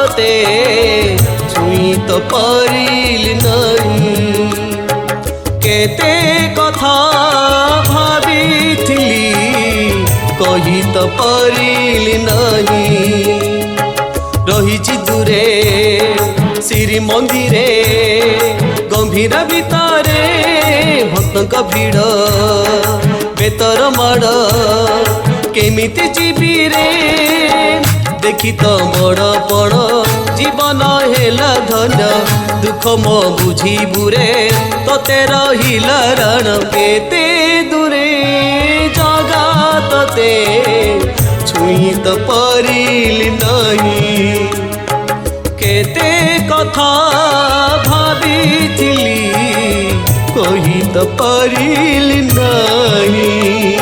तते छुई तो परिल नहीं केते कथा भाविथिली कही तो परिल नहीं रही दूरे श्री मंदिरे गंभीर भितरे भक्त भीड़ बेतर माड़ केमिति जीवी रे देखी तो बड़ बड़ जीवन हेला धन्य दुख मो बुझी बुरे तते रहिला रण केते दूरे जगा तते छुई तो परिल नहीं केते कथा भाविथिली कही तो परिल नहीं।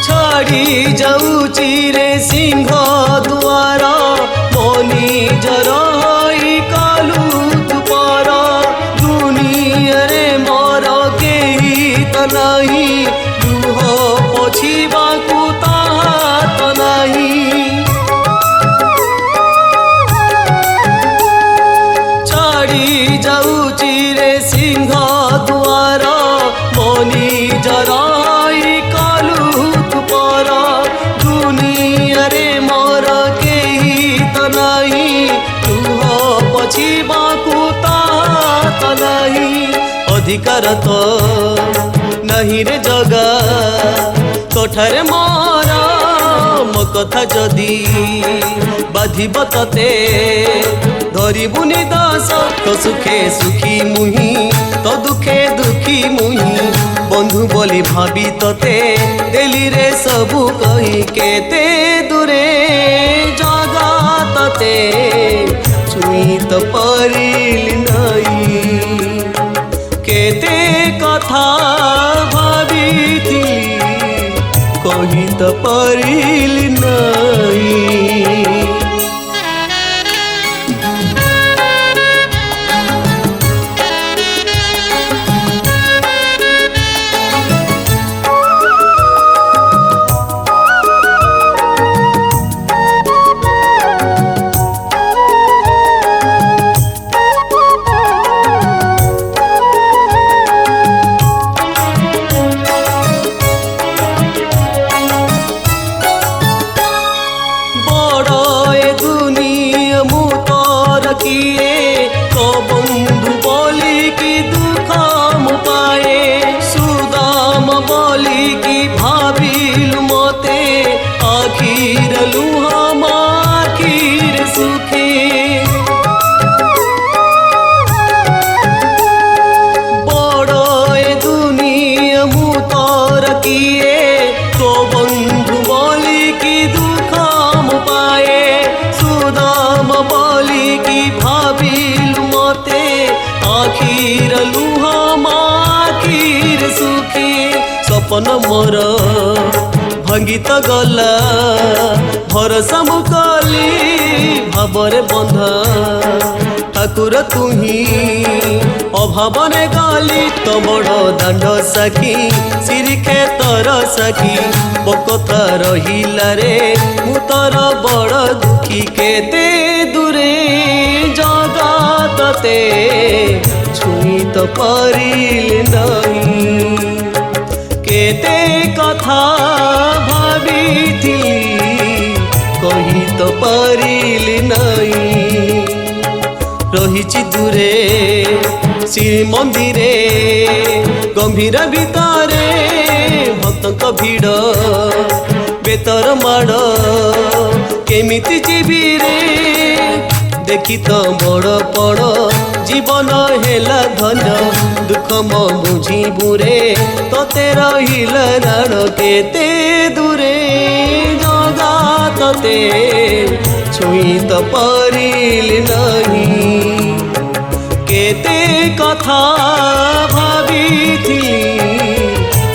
छाड़ी जाऊची रे सिंह दुआर मनी जर कालू तुपर दुनिया रे मोर केही तो नहीं लुह पोछिबाकू ताहा तो नहीं छाड़ी जाऊची रे सिंह दुआर मनी जर अधिकार तो नहीं रे जगा तोठारे मोर मो कथा जदि बाधिब तते धरिबुनि दास तो सुखे सुखी मुही तो दुखे दुखी मुही बंधु बोली भाभी तते देली रे सबू कही केते दूरे जगा तते छुई तो परिल नहीं केते कथा भाविथिली कही तो परिल नहीं। किए तो बंधु बोली की दुख मुपाए सुदाम बोली की भाविलु मते आखिर लुहाम आखिर सुखे बड़ ए दुनिया मुतर किए तो बंधु बोली की दुख मुपाए सुदाम बोली की भाविलु मते आखिर लुहाम आखिर सुखी सपन मोर भांगी तो गला भरोसा मुकली भावरे बंधा ठाकुर तुही अभावने गली तो बड़ दांड साखी सिरिखे तर साखी बकथा रहिला रे मु तर बड़ दुखी केते दूरे जगा तते छुई तो परिल नहीं केते कथा भाविथिली कही तो परिल नहीं रही दूरे श्री मंदिरे गंभीर भितरे भक्त भीड़ बेतर माड़ केमिति जीवी रे देखी तो बड़ पड़ जीवन हेला धन्य दुख मो बुझी बुरे तते रहिला राण केते दूरे जगा तते छुई तो परिल नहीं। कथा भाविथिली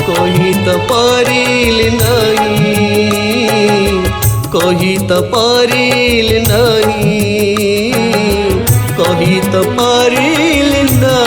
कही तो परिल नहीं कही तो परिल नहीं कही तो परिल नहीं।